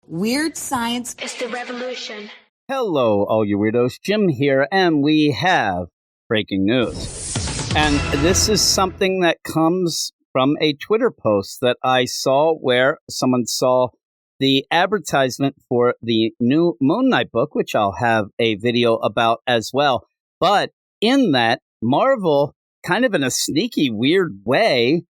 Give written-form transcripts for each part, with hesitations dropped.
Weird science is the revolution. Hello, all you weirdos. Jim here, and we have breaking news. And this is something that comes from a Twitter post that I saw where someone saw the advertisement for the new Moon Knight book, which I'll have a video about as well. But in that, Marvel, kind of in a sneaky, weird way,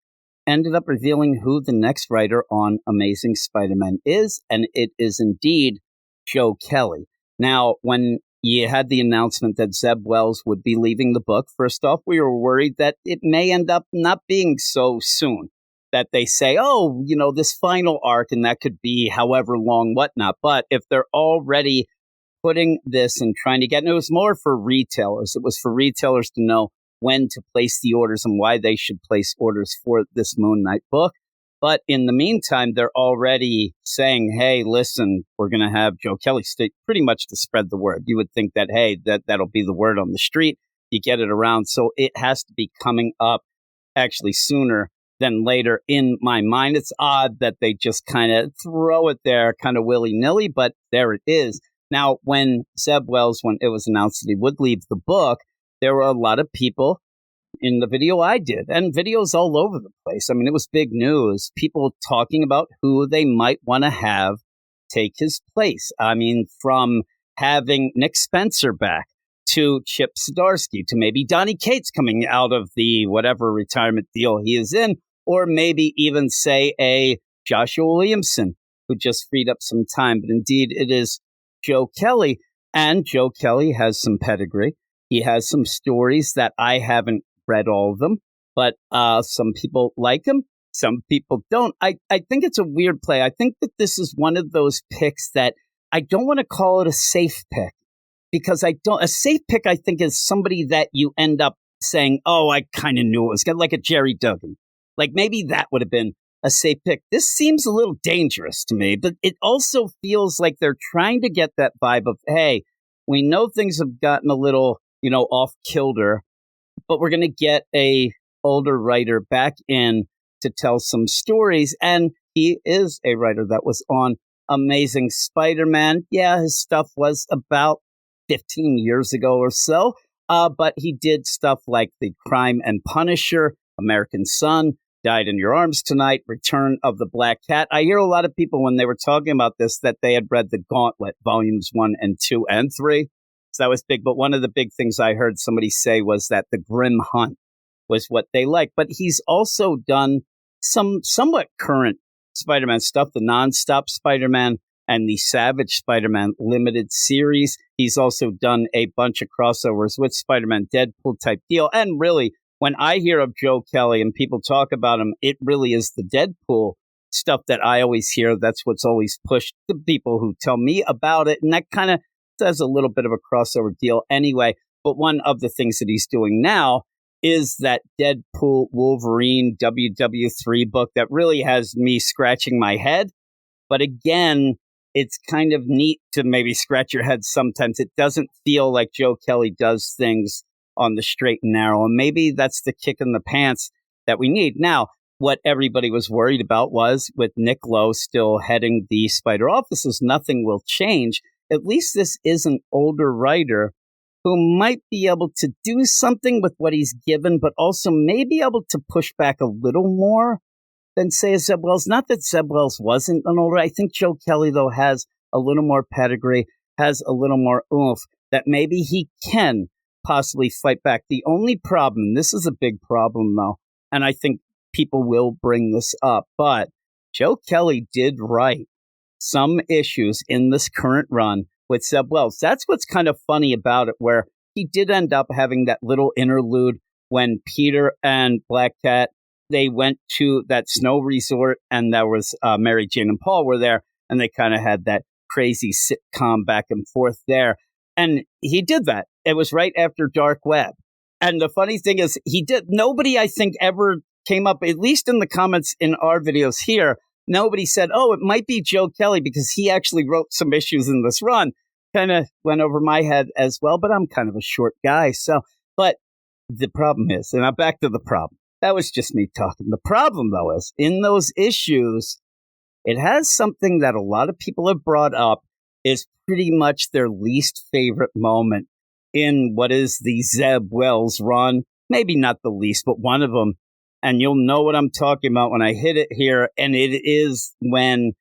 ended up revealing who the next writer on Amazing Spider-Man is, and it is indeed Joe Kelly. Now, when you had the announcement that Zeb Wells would be leaving the book, first off, we were worried that it may end up not being so soon, that they say, oh, you know, this final arc, and that could be however long, whatnot. But if they're already putting this and trying to get, and it was more for retailers, it was for retailers to know when to place the orders and why they should place orders for this Moon Knight book. But in the meantime, they're already saying, hey, listen, we're going to have Joe Kelly pretty much to spread the word. You would think that, hey, that'll be the word on the street. You get it around. So it has to be coming up actually sooner than later in my mind. It's odd that they just kind of throw it there kind of willy-nilly, but there it is. Now, when Zeb Wells, when it was announced that he would leave the book, there were a lot of people in the video I did, and videos all over the place. I mean, it was big news. People talking about who they might want to have take his place. I mean, from having Nick Spencer back to Chip Zdarsky to maybe Donny Cates coming out of the whatever retirement deal he is in, or maybe even, say, a Joshua Williamson who just freed up some time. But indeed, it is Joe Kelly, and Joe Kelly has some pedigree. He has some stories that I haven't read all of them, but some people like him. Some people don't. I think it's a weird play. I think that this is one of those picks that I don't want to call it a safe pick, because a safe pick, I think, is somebody that you end up saying, oh, I kind of knew it was like a Jerry Duggan. Like maybe that would have been a safe pick. This seems a little dangerous to me, but it also feels like they're trying to get that vibe of, hey, we know things have gotten a little, off kilter, but we're going to get a older writer back in to tell some stories. And he is a writer that was on Amazing Spider-Man. Yeah, his stuff was about 15 years ago or so. But he did stuff like The Crime and Punisher, American Son, Died in Your Arms Tonight, Return of the Black Cat. I hear a lot of people when they were talking about this that they had read The Gauntlet, volumes 1 and 2 and 3. So that was big. But one of the big things I heard somebody say was that The Grim Hunt was what they liked. But he's also done some somewhat current Spider-Man stuff, the Nonstop Spider-Man and the Savage Spider-Man limited series. He's also done a bunch of crossovers with Spider-Man Deadpool type deal. And really, when I hear of Joe Kelly and people talk about him, it really is the Deadpool stuff that I always hear. That's what's always pushed the people who tell me about it. And that kind of does a little bit of a crossover deal anyway. But one of the things that he's doing now is that Deadpool Wolverine WW3 book that really has me scratching my head. But again, it's kind of neat to maybe scratch your head sometimes. It doesn't feel like Joe Kelly does things on the straight and narrow. And maybe that's the kick in the pants that we need. Now, what everybody was worried about was with Nick Lowe still heading the Spider offices, nothing will change. At least this is an older writer who might be able to do something with what he's given, but also may be able to push back a little more than, say, Zeb Wells. Not that Zeb Wells wasn't an older. I think Joe Kelly, though, has a little more pedigree, has a little more oomph, that maybe he can possibly fight back. The only problem, this is a big problem, though, and I think people will bring this up, but Joe Kelly did write some issues in this current run with Zeb Wells. That's what's kind of funny about it, where he did end up having that little interlude when Peter and Black Cat, they went to that snow resort, and there was Mary Jane and Paul were there, and they kind of had that crazy sitcom back and forth there. And he did that. It was right after Dark Web. And the funny thing is, nobody, I think, ever came up, at least in the comments in our videos here, nobody said, oh, it might be Joe Kelly because he actually wrote some issues in this run. Kind of went over my head as well, but I'm kind of a short guy. But the problem is, and I'm back to the problem. That was just me talking. The problem, though, is in those issues, it has something that a lot of people have brought up is pretty much their least favorite moment in what is the Zeb Wells run. Maybe not the least, but one of them. And you'll know what I'm talking about when I hit it here. And it is when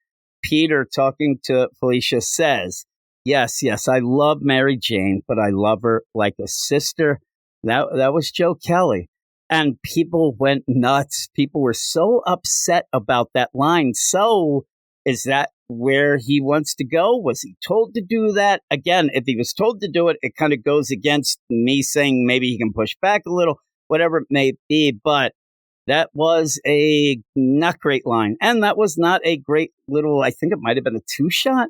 Peter, talking to Felicia, says, yes, I love Mary Jane, but I love her like a sister. That was Joe Kelly. And people went nuts. People were so upset about that line. So is that where he wants to go? Was he told to do that? Again, if he was told to do it, it kind of goes against me saying maybe he can push back a little, whatever it may be. But that was a not great line. And that was not a great little, I think it might have been a 2-shot.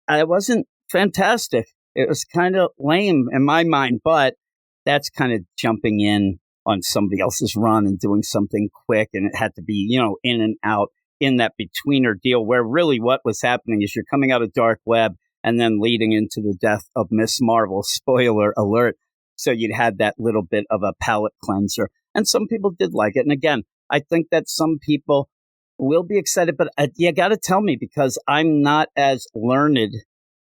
It wasn't fantastic. It was kind of lame in my mind, but that's kind of jumping in on somebody else's run and doing something quick. And it had to be, in and out in that betweener deal where really what was happening is you're coming out of Dark Web and then leading into the death of Miss Marvel. Spoiler alert. So you'd had that little bit of a palate cleanser. And some people did like it. And again, I think that some people will be excited, but you got to tell me because I'm not as learned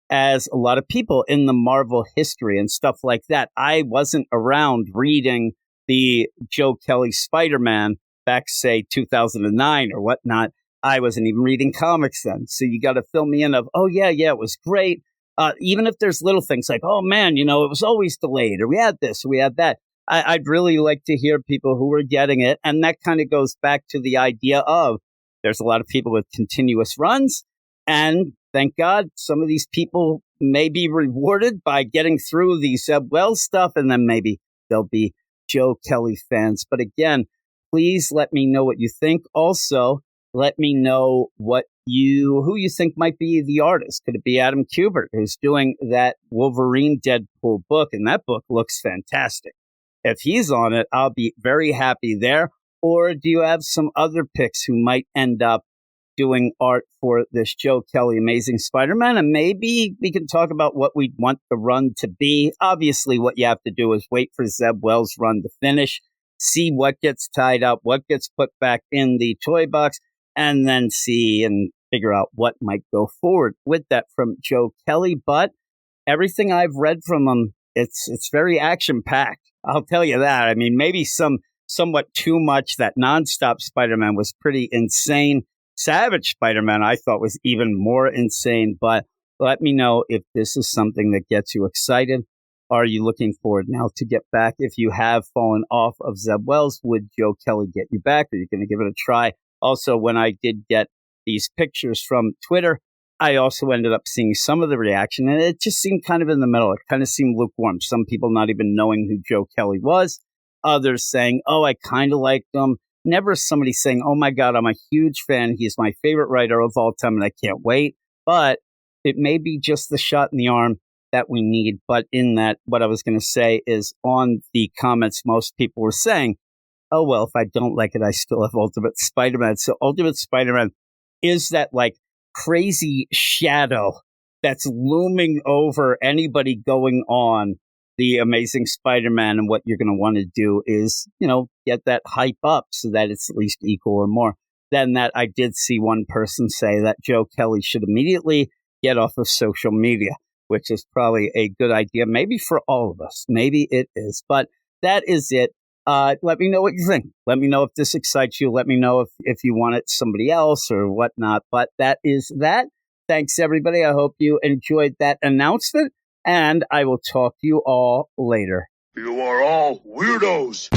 as a lot of people in the Marvel history and stuff like that. I wasn't around reading the Joe Kelly Spider-Man back, say, 2009 or whatnot. I wasn't even reading comics then. So you got to fill me in of, oh, yeah, it was great. Even if there's little things like, oh, man, it was always delayed or we had this or we had that. I'd really like to hear people who were getting it. And that kind of goes back to the idea of there's a lot of people with continuous runs. And thank God some of these people may be rewarded by getting through the Zeb Wells stuff. And then maybe there'll be Joe Kelly fans. But again, please let me know what you think. Also, let me know who you think might be the artist. Could it be Adam Kubert, who's doing that Wolverine Deadpool book? And that book looks fantastic. If he's on it, I'll be very happy there. Or do you have some other picks who might end up doing art for this Joe Kelly Amazing Spider-Man? And maybe we can talk about what we'd want the run to be. Obviously, what you have to do is wait for Zeb Wells' run to finish, see what gets tied up, what gets put back in the toy box, and then see and figure out what might go forward with that from Joe Kelly. But everything I've read from him, it's very action-packed. I'll tell you that. I mean, maybe somewhat too much. That nonstop Spider-Man was pretty insane. Savage Spider-Man, I thought, was even more insane. But let me know if this is something that gets you excited. Are you looking forward now to get back? If you have fallen off of Zeb Wells, would Joe Kelly get you back? Are you going to give it a try? Also, when I did get these pictures from Twitter, I also ended up seeing some of the reaction, and it just seemed kind of in the middle. It kind of seemed lukewarm. Some people not even knowing who Joe Kelly was. Others saying, oh, I kind of liked him. Never somebody saying, oh, my God, I'm a huge fan. He's my favorite writer of all time, and I can't wait. But it may be just the shot in the arm that we need. But in that, what I was going to say is on the comments, most people were saying, oh, well, if I don't like it, I still have Ultimate Spider-Man. So Ultimate Spider-Man is that like crazy shadow that's looming over anybody going on the Amazing Spider-Man. And what you're going to want to do is, get that hype up so that it's at least equal or more. Then that I did see one person say that Joe Kelly should immediately get off of social media, which is probably a good idea. Maybe for all of us. Maybe it is. But that is it. Let me know what you think. Let me know if this excites you. Let me know if you want it somebody else or whatnot. But that is that. Thanks, everybody. I hope you enjoyed that announcement. And I will talk to you all later. You are all weirdos.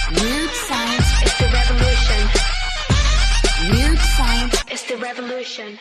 Weird science is the revolution. Weird science is the revolution.